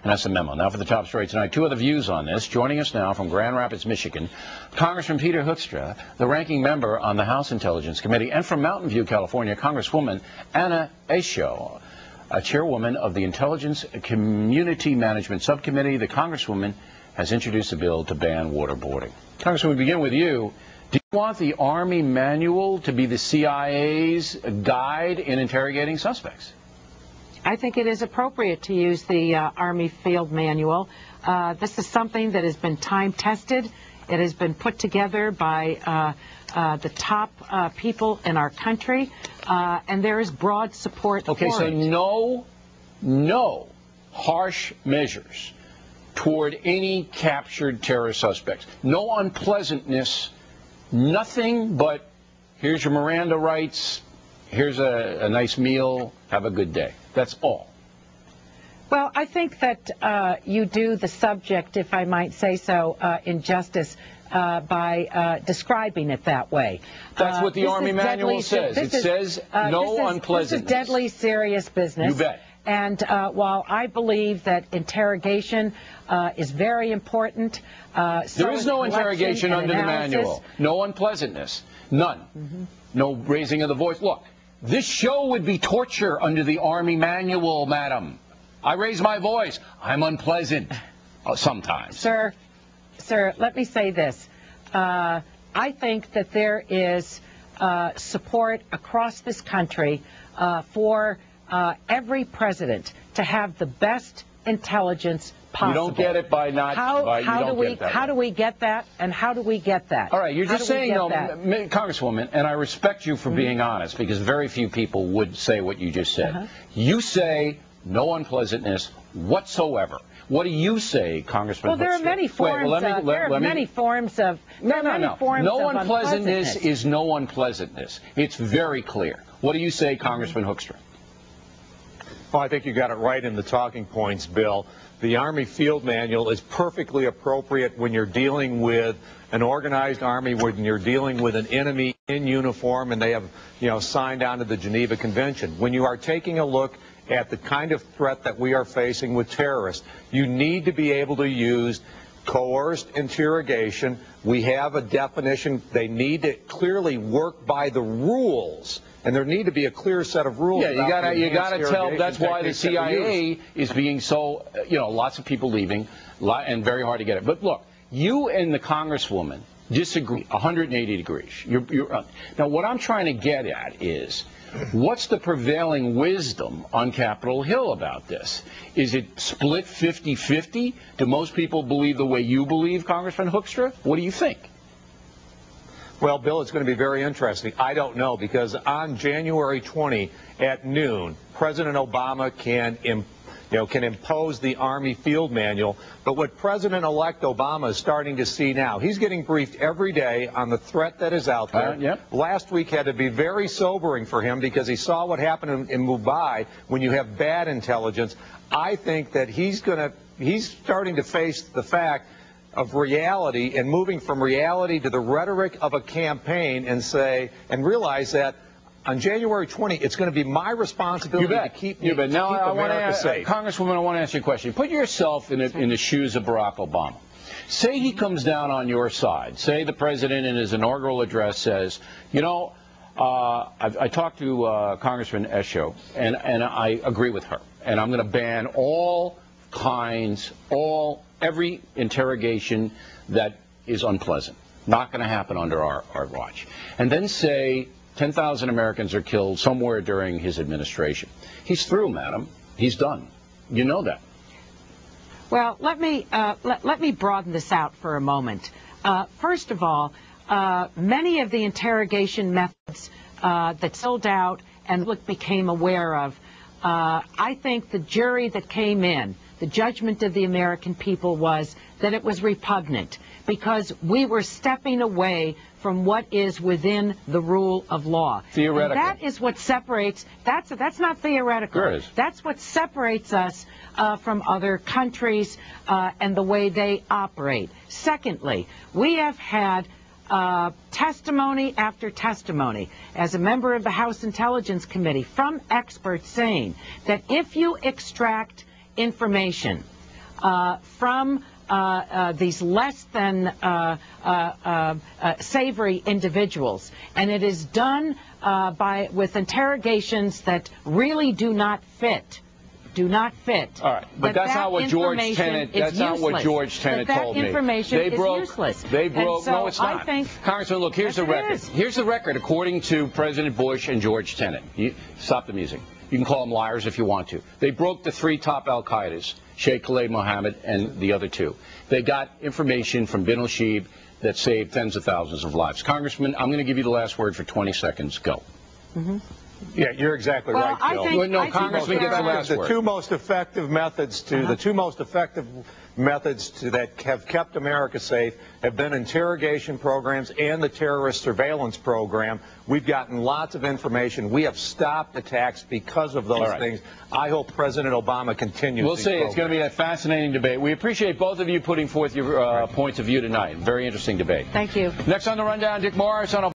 And that's a memo. Now for the top story tonight, two other views on this. Joining us now from Grand Rapids, Michigan, Congressman Peter Hoekstra, the ranking member on the House Intelligence Committee, and from Mountain View, California, Congresswoman Anna Asho, a chairwoman of the Intelligence Community Management Subcommittee. The Congresswoman has introduced a bill to ban waterboarding. Congresswoman, we begin with you. Do you want the Army manual to be the CIA's guide in interrogating suspects? I think it is appropriate to use the Army field manual. This is something that has been time-tested. It has been put together by the top people in our country, and there is broad support for it. Okay, so no harsh measures toward any captured terrorist suspects. No unpleasantness, nothing but here's your Miranda rights, here's a nice meal, have a good day. That's all. Well, I think that you do the subject, if I might say so, injustice by describing it that way. That's what the Army manual says. It says no unpleasantness. This is deadly serious business. You bet. And while I believe that interrogation is very important, there is no interrogation under the manual. No unpleasantness. None. No raising of the voice. Look, this show would be torture under the Army manual, madam. I raise my voice. I'm unpleasant sometimes. Sir, let me say this. I think that there is support across this country for every president to have the best intelligence possible. You don't get it by not. How do we get that? And how do we get that? All right, you're just saying, Congresswoman, and I respect you for being honest, because very few people would say what you just said. You say no unpleasantness whatsoever. What do you say, Congressman? Well, there are many forms. There are many forms of. No unpleasantness is no unpleasantness. It's very clear. What do you say, Congressman Hoekstra? Well, I think you got it right in the talking points, Bill. The Army Field Manual is perfectly appropriate when you're dealing with an organized army, when you're dealing with an enemy in uniform and they have, signed on to the Geneva Convention. When you are taking a look at the kind of threat that we are facing with terrorists, you need to be able to use coerced interrogation. We have a definition. They need to clearly work by the rules. And there need to be a clear set of rules. Yeah, you gotta tell. That's why the CIA is being so. Lots of people leaving, and very hard to get it. But look, you and the Congresswoman disagree 180 degrees. Now, what I'm trying to get at is, what's the prevailing wisdom on Capitol Hill about this? Is it split 50-50? Do most people believe the way you believe, Congressman Hoekstra? What do you think? Well, Bill, it's going to be very interesting. I don't know, because on January 20 at noon, President Obama can impose the Army Field Manual. But what President-elect Obama is starting to see now, he's getting briefed every day on the threat that is out there. Last week had to be very sobering for him because he saw what happened in Mumbai when you have bad intelligence. I think that he's starting to face the fact of reality and moving from reality to the rhetoric of a campaign and realize that on January 20, it's going to be my responsibility to keep Now, America safe. Congresswoman, I want to ask you a question. Put yourself in the shoes of Barack Obama. Say he comes down on your side. Say the president in his inaugural address says, I talked to Congressman Asho, and I agree with her, and I'm going to ban all kinds, every interrogation that is unpleasant. Not going to happen under our watch. And then say 10,000 Americans are killed somewhere during his administration. He's through, madam. He's done. You know that. Well, let me broaden this out for a moment. First of all, many of the interrogation methods that sold out and became aware of, I think the jury that came in, the judgment of the American people was that it was repugnant because we were stepping away from what is within the rule of law. Theoretical. And that is what separates, that's not theoretical. Sure it is. That's what separates us from other countries and the way they operate. Secondly, we have had testimony after testimony as a member of the House Intelligence Committee from experts saying that if you extract information from these less than savory individuals, and it is done with interrogations that really do not fit. All right, but that's not what George Tenet. That's not what George Tenet told me. That information is useless. They broke. So no, it's not. I think, Congressman, look. Here's the record. Here's the record, according to President Bush and George Tenet. Stop the music. You can call them liars if you want to. They broke the 3 top Al-Qaedas, Sheikh Khalid Mohammed and the other 2. They got information from bin al-Shib that saved tens of thousands of lives. Congressman, I'm going to give you the last word for 20 seconds. Go. Yeah, you're exactly right, Bill. No, Congressman gets the last word. The two most effective methods that have kept America safe have been interrogation programs and the terrorist surveillance program. We've gotten lots of information. We have stopped attacks because of those things. I hope President Obama continues. We'll see. It's going to be a fascinating debate. We appreciate both of you putting forth your points of view tonight. Very interesting debate. Thank you. Next on the rundown, Dick Morris on